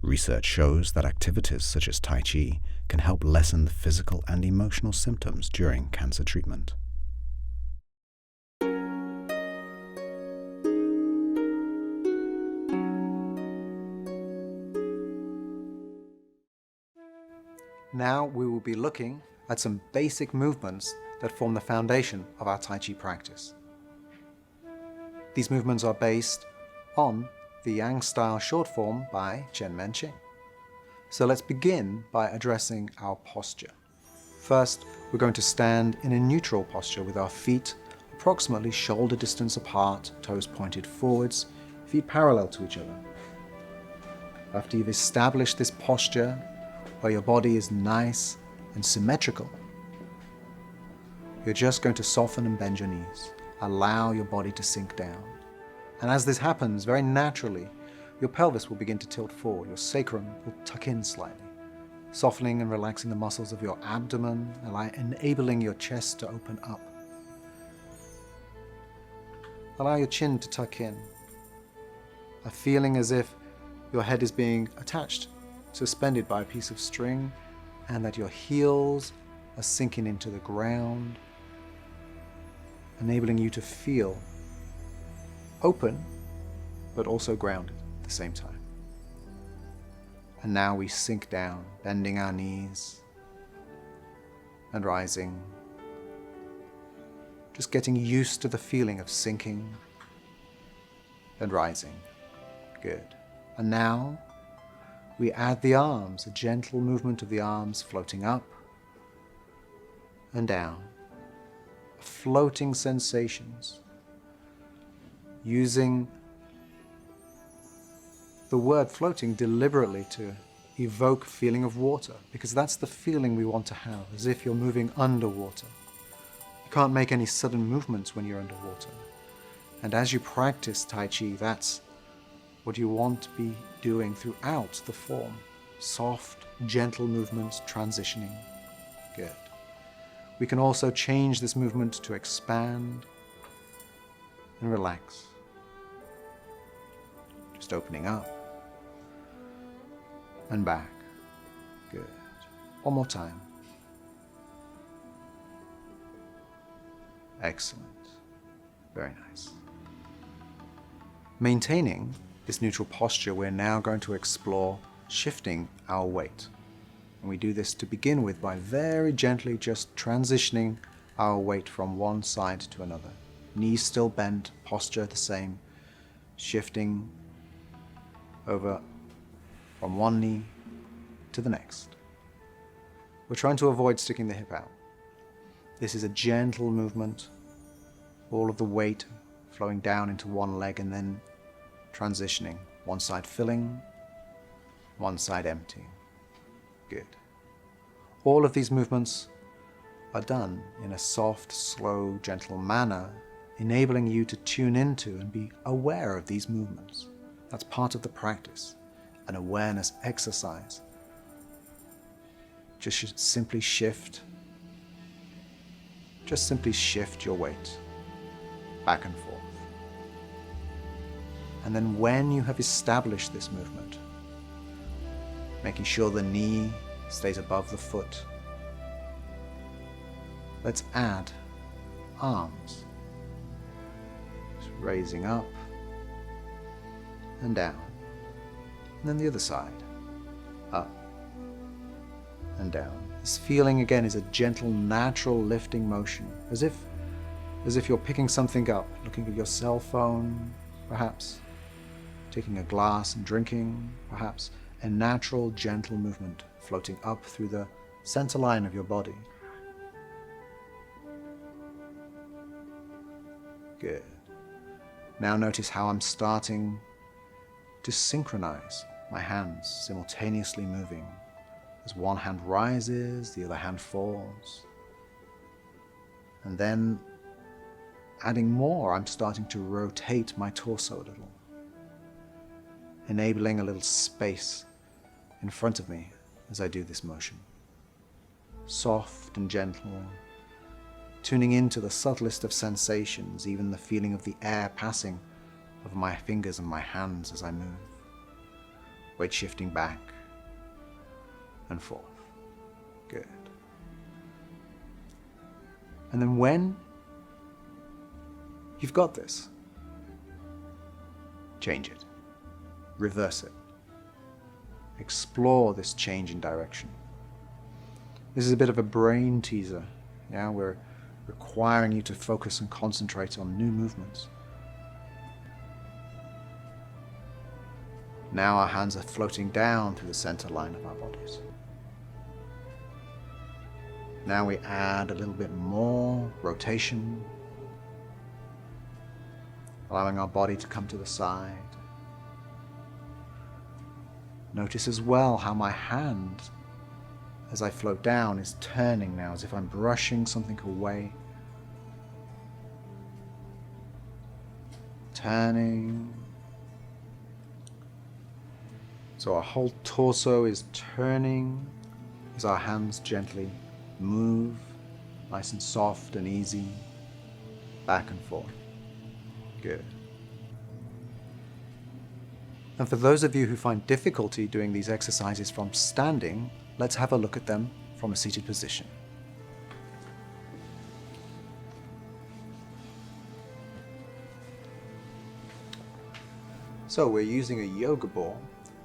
Research shows that activities such as Tai Chi can help lessen the physical and emotional symptoms during cancer treatment. Now we will be looking at some basic movements that form the foundation of our Tai Chi practice. These movements are based on the Yang style short form by Chen Men-ching. So let's begin by addressing our posture. First, we're going to stand in a neutral posture with our feet approximately shoulder distance apart, toes pointed forwards, feet parallel to each other. After you've established this posture, where your body is nice and symmetrical, you're just going to soften and bend your knees. Allow your body to sink down. And as this happens, very naturally, your pelvis will begin to tilt forward. Your sacrum will tuck in slightly, softening and relaxing the muscles of your abdomen, enabling your chest to open up. Allow your chin to tuck in, a feeling as if your head is being attached, suspended by a piece of string, and that your heels are sinking into the ground, enabling you to feel open, but also grounded at the same time. And now we sink down, bending our knees and rising, just getting used to the feeling of sinking and rising. Good. And now we add the arms, a gentle movement of the arms floating up and down, floating sensations, using the word floating deliberately to evoke feeling of water, because that's the feeling we want to have, as if you're moving underwater. You can't make any sudden movements when you're underwater. And as you practice Tai Chi, that's what you want to be doing throughout the form. Soft, gentle movements, transitioning. Good. We can also change this movement to expand and relax. Just opening up and back. Good. One more time. Excellent. Very nice. Maintaining this neutral posture, we're now going to explore shifting our weight. And we do this to begin with by very gently just transitioning our weight from one side to another. Knees still bent, posture the same, shifting over from one knee to the next. We're trying to avoid sticking the hip out. This is a gentle movement, all of the weight flowing down into one leg and then transitioning, one side filling, one side emptying. Good. All of these movements are done in a soft, slow, gentle manner, enabling you to tune into and be aware of these movements. That's part of the practice, an awareness exercise. Just simply shift your weight back and forth. And then when you have established this movement, making sure the knee stays above the foot, let's add arms. Just raising up and down. And then the other side, up and down. This feeling again is a gentle, natural lifting motion, as if you're picking something up, looking at your cell phone, perhaps, taking a glass and drinking, perhaps, a natural, gentle movement floating up through the center line of your body. Good. Now notice how I'm starting to synchronize my hands, simultaneously moving. As one hand rises, the other hand falls. And then, adding more, I'm starting to rotate my torso a little, enabling a little space in front of me as I do this motion. Soft and gentle, tuning into the subtlest of sensations, even the feeling of the air passing over my fingers and my hands as I move. weight shifting back and forth. Good. And then when you've got this, change it, reverse it, explore this change in direction. This is a bit of a brain teaser. Yeah, we're requiring you to focus and concentrate on new movements. Now our hands are floating down through the center line of our bodies. Now we add a little bit more rotation, allowing our body to come to the side. Notice as well how my hand, as I float down, is turning now, as if I'm brushing something away. Turning. So our whole torso is turning as our hands gently move, nice and soft and easy, back and forth. Good. And for those of you who find difficulty doing these exercises from standing, let's have a look at them from a seated position. So we're using a yoga ball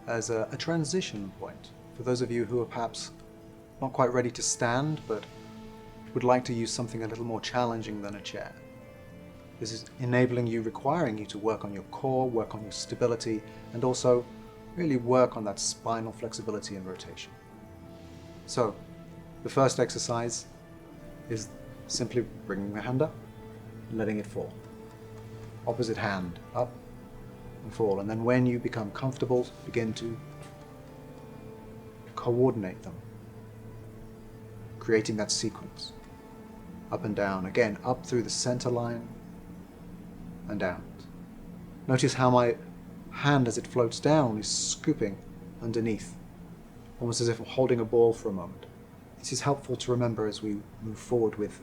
as a transition point for those of you who are perhaps not quite ready to stand, but would like to use something a little more challenging than a chair. This is enabling you, requiring you to work on your core, work on your stability, and also really work on that spinal flexibility and rotation. So, the first exercise is simply bringing the hand up and letting it fall. Opposite hand, up and fall. And then when you become comfortable, begin to coordinate them, creating that sequence. Up and down, again, up through the center line and out. Notice how my hand, as it floats down, is scooping underneath, almost as if I'm holding a ball for a moment. This is helpful to remember as we move forward with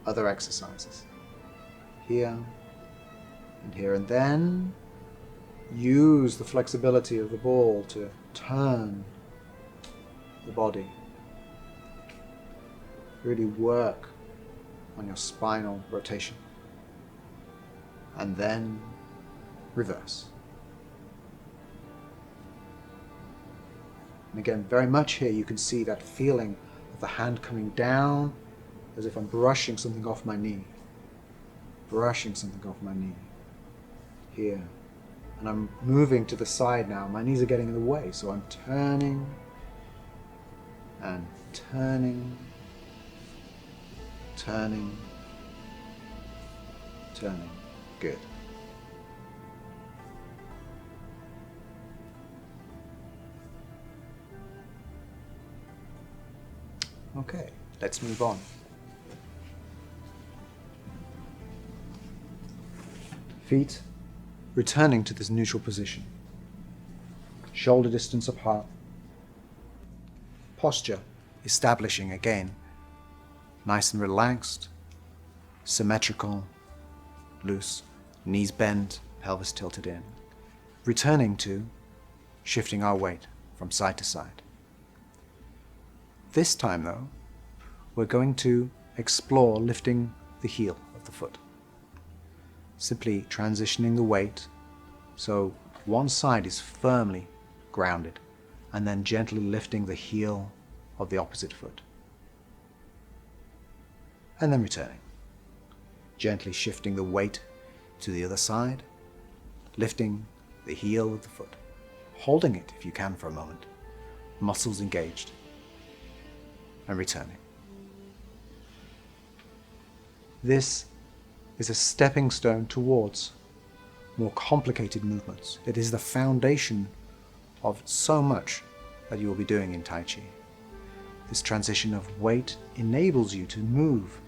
other exercises. Here and here, and then use the flexibility of the ball to turn the body. Really work on your spinal rotation. And then reverse. And again, very much here you can see that feeling of the hand coming down as if I'm brushing something off my knee. Brushing something off my knee. Here. And I'm moving to the side now. My knees are getting in the way, so I'm turning and turning, turning, turning. Good. Okay, let's move on. Feet returning to this neutral position. Shoulder distance apart. Posture establishing again. Nice and relaxed, symmetrical, loose, knees bent, pelvis tilted in. Returning to shifting our weight from side to side. This time though, we're going to explore lifting the heel of the foot. Simply transitioning the weight so one side is firmly grounded and then gently lifting the heel of the opposite foot. And then returning. Gently shifting the weight to the other side, lifting the heel of the foot, holding it if you can for a moment, muscles engaged, and returning. This is a stepping stone towards more complicated movements. It is the foundation of so much that you will be doing in Tai Chi. This transition of weight enables you to move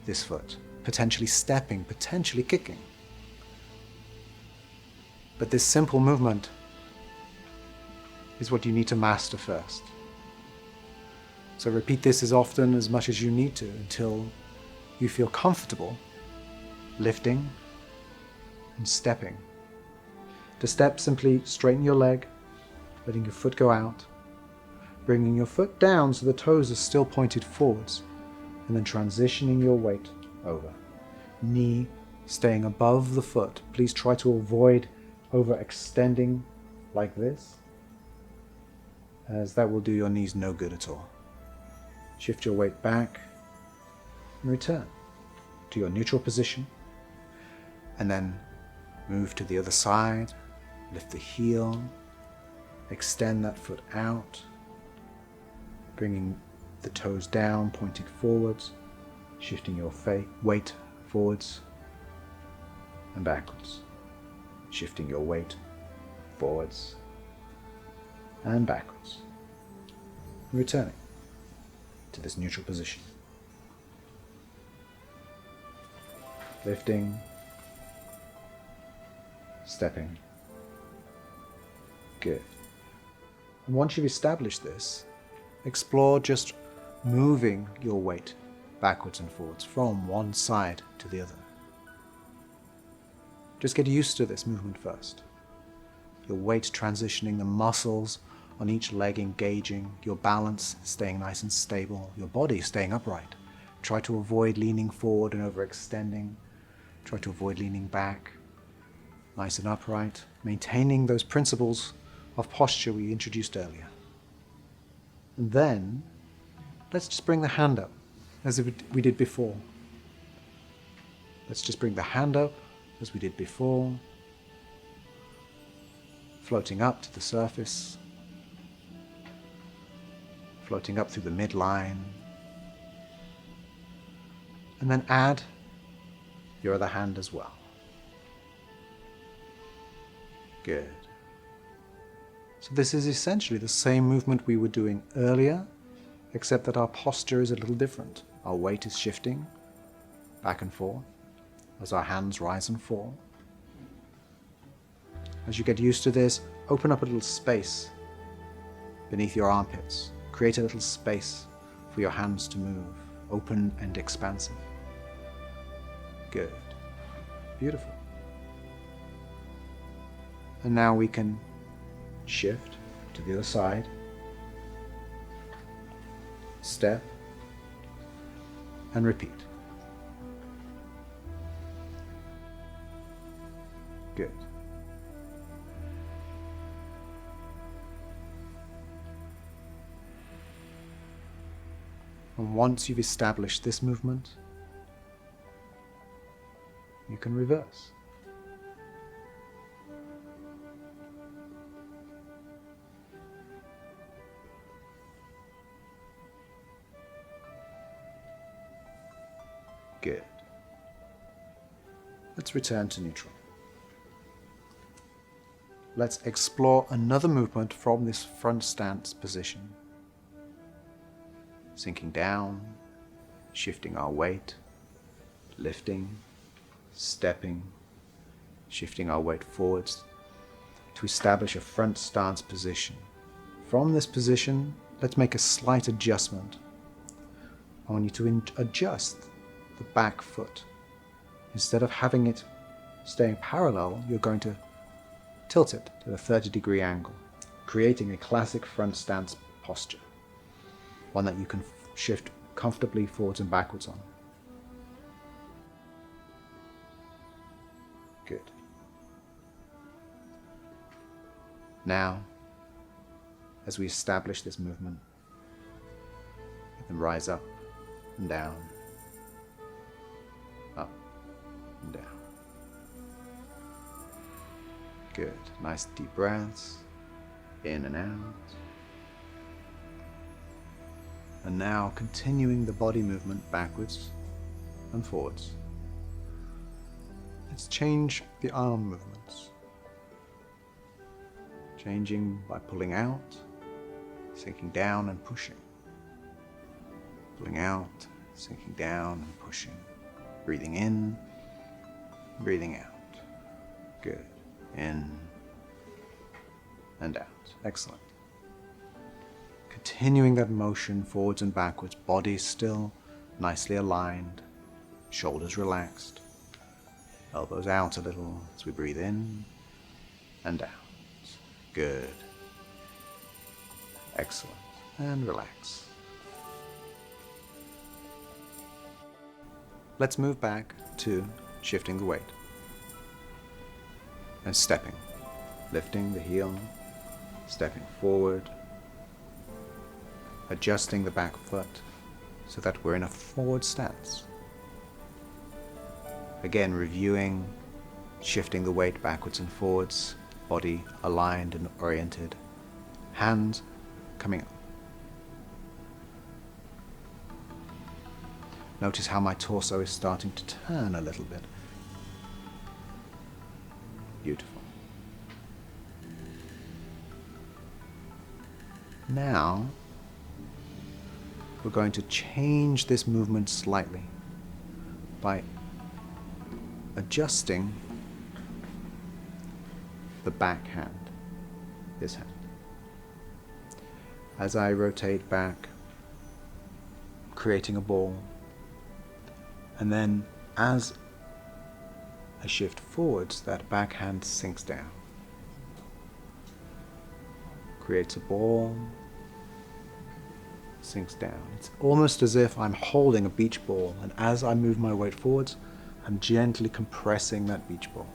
this foot, potentially stepping, potentially kicking. But this simple movement is what you need to master first. So repeat this as often, as much as you need to, until you feel comfortable lifting and stepping. To step, simply straighten your leg letting your foot go out, bringing your foot down so the toes are still pointed forwards, and then transitioning your weight over. Knee staying above the foot. Please try to avoid overextending like this, as that will do your knees no good at all. Shift your weight back and return to your neutral position, and then move to the other side. Lift the heel, extend that foot out, bringing the toes down, pointed forwards, shifting your weight forwards and backwards, shifting your weight forwards and backwards, returning to this neutral position. Lifting, stepping. Good. And once you've established this, explore just moving your weight backwards and forwards from one side to the other. Just get used to this movement first. Your weight transitioning, the muscles on each leg engaging, your balance staying nice and stable, your body staying upright. Try to avoid leaning forward and overextending. Try to avoid leaning back, nice and upright, maintaining those principles of posture we introduced earlier. And then, let's just bring the hand up, as we did before. Let's just bring the hand up, as we did before, floating up to the surface, floating up through the midline, and then add your other hand as well. Good. So this is essentially the same movement we were doing earlier, except that our posture is a little different. Our weight is shifting back and forth as our hands rise and fall. As you get used to this, open up a little space beneath your armpits. Create a little space for your hands to move, open and expansive. Good. Beautiful. And now we can shift to the other side. Step and repeat. Good. And once you've established this movement, you can reverse. Good. Let's return to neutral. Let's explore another movement from this front stance position. Sinking down, shifting our weight, lifting, stepping, shifting our weight forwards to establish a front stance position. From this position, let's make a slight adjustment. I want you to adjust the back foot. Instead of having it staying parallel, you're going to tilt it at a 30-degree angle, creating a classic front stance posture, one that you can shift comfortably forwards and backwards on. Good. Now, as we establish this movement, let them rise up and down, up and down. Good. Nice deep breaths, in and out. And now continuing the body movement backwards and forwards. Let's change the arm movements. Changing by pulling out, sinking down and pushing. Pulling out, sinking down and pushing. Breathing in, breathing out. Good. In and out. Excellent. Continuing that motion forwards and backwards, body still nicely aligned, shoulders relaxed, elbows out a little as we breathe in and out. Good. Excellent. And relax. Let's move back to shifting the weight. And stepping. Lifting the heel, stepping forward, adjusting the back foot so that we're in a forward stance. Again, reviewing, shifting the weight backwards and forwards, body aligned and oriented, hands coming up. Notice how my torso is starting to turn a little bit. Beautiful. Now, we're going to change this movement slightly by adjusting the back hand, this hand. As I rotate back, creating a ball, and then as I shift forwards, that back hand sinks down. Creates a ball, sinks down. It's almost as if I'm holding a beach ball, and as I move my weight forwards, I'm gently compressing that beach ball.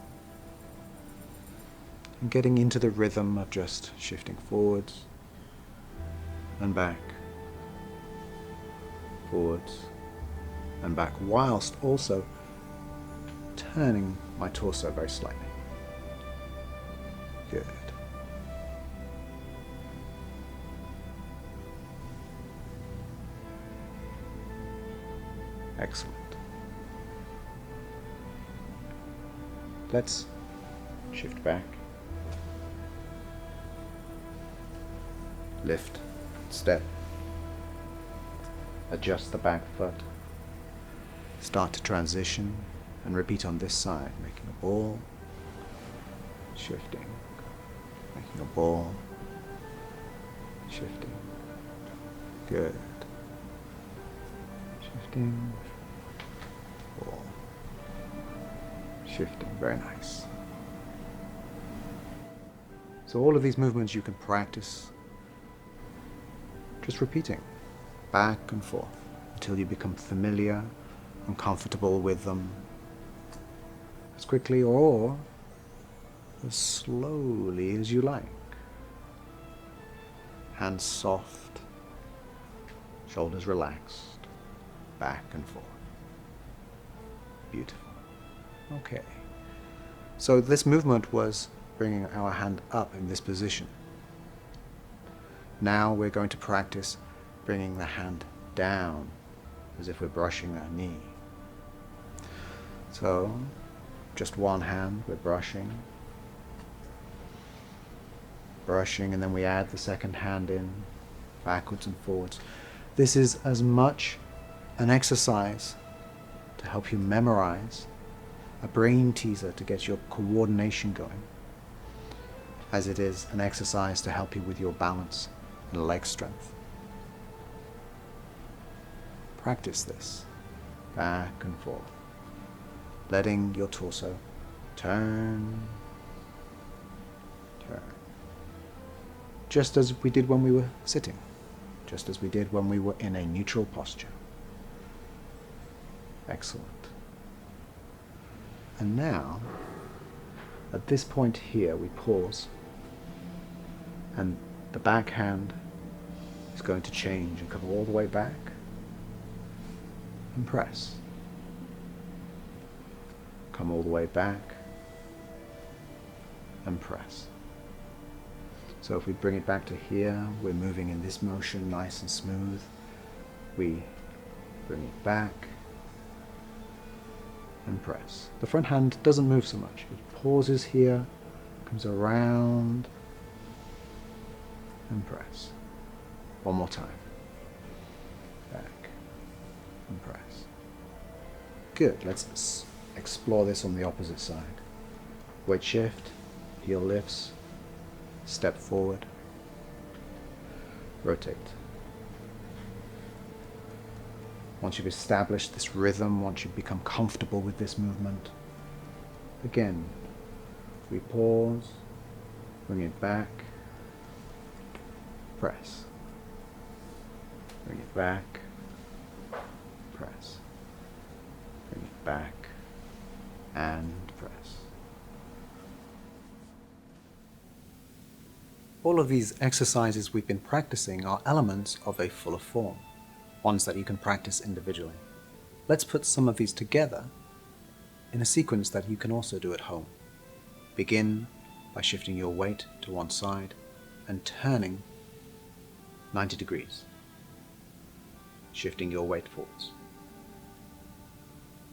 And getting into the rhythm of just shifting forwards and back, forwards and back, whilst also turning my torso very slightly. Good. Excellent. Let's shift back, lift, step, adjust the back foot, start to transition, and repeat on this side, making a ball, shifting, making a ball, shifting. Good. Shifting, ball, shifting. Very nice. So all of these movements you can practice just repeating back and forth until you become familiar and comfortable with them, as quickly or as slowly as you like. Hands soft, shoulders relaxed, back and forth. Beautiful. Okay. So this movement was bringing our hand up in this position. Now we're going to practice bringing the hand down as if we're brushing our knee. So just one hand, we're brushing, and then we add the second hand in, backwards and forwards. This is as much an exercise to help you memorize, a brain teaser to get your coordination going, as it is an exercise to help you with your balance and leg strength. Practice this, back and forth, letting your torso turn, just as we did when we were sitting, just as we did when we were in a neutral posture. Excellent. And now, at this point here, we pause, and the back hand is going to change and come all the way back and press. Come all the way back and press. So if we bring it back to here, we're moving in this motion nice and smooth. We bring it back and press. The front hand doesn't move so much. It pauses here, comes around and press. One more time. Back and press. Good. Let's explore this on the opposite side. Weight shift, heel lifts, step forward, rotate. Once you've established this rhythm, once you've become comfortable with this movement, again, we pause, bring it back, press. Bring it back, press. Bring it back and press. All of these exercises we've been practicing are elements of a fuller form, ones that you can practice individually. Let's put some of these together in a sequence that you can also do at home. Begin by shifting your weight to one side and turning 90 degrees, shifting your weight forwards.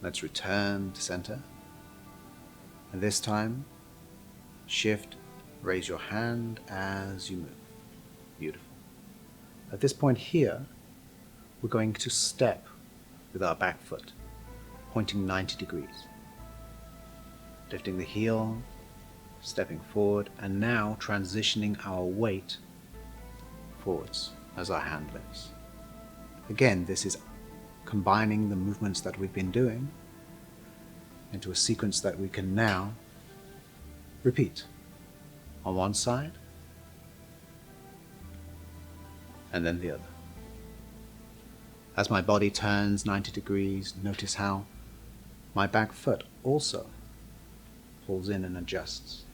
Let's return to center, and this time shift, raise your hand as you move. Beautiful. At this point here, we're going to step with our back foot, pointing 90 degrees. Lifting the heel, stepping forward, and now transitioning our weight forwards as our hand lifts. Again, this is combining the movements that we've been doing into a sequence that we can now repeat on one side and then the other. As my body turns 90 degrees, notice how my back foot also pulls in and adjusts.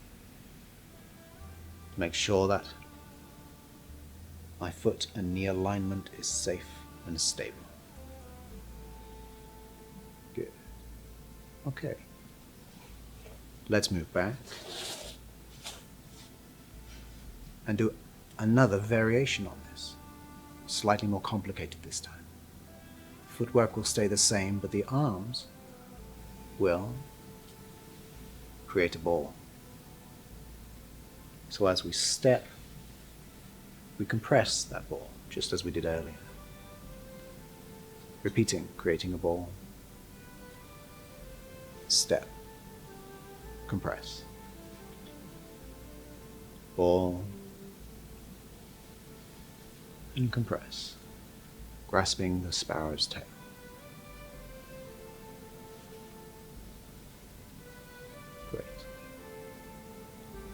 Make sure that my foot and knee alignment is safe and stable. Good. Okay. Let's move back and do another variation on this, slightly more complicated this time. Footwork will stay the same, but the arms will create a ball. So as we step, we compress that ball, just as we did earlier. Repeating, creating a ball. Step. Compress. Ball. And compress. Grasping the sparrow's tail. Great.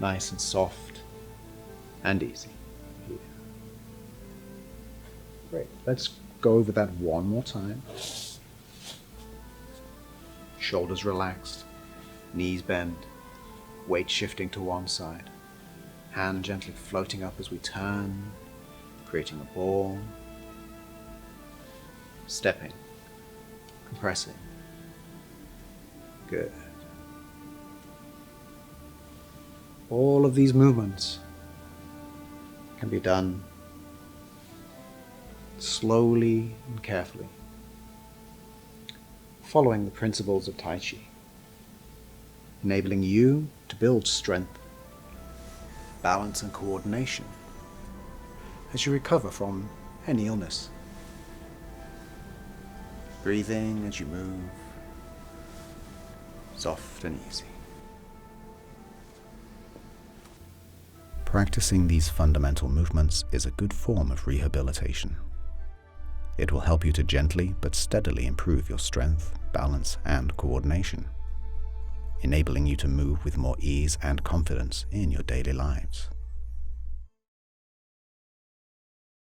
Nice and soft and easy. Here. Great. Let's go over that one more time. Shoulders relaxed, knees bent, weight shifting to one side, hand gently floating up as we turn, creating a ball, stepping, compressing. Good. All of these movements can be done slowly and carefully, following the principles of Tai Chi, enabling you to build strength, balance and coordination as you recover from any illness. Breathing as you move, soft and easy. Practicing these fundamental movements is a good form of rehabilitation. It will help you to gently but steadily improve your strength, balance, and coordination, enabling you to move with more ease and confidence in your daily lives.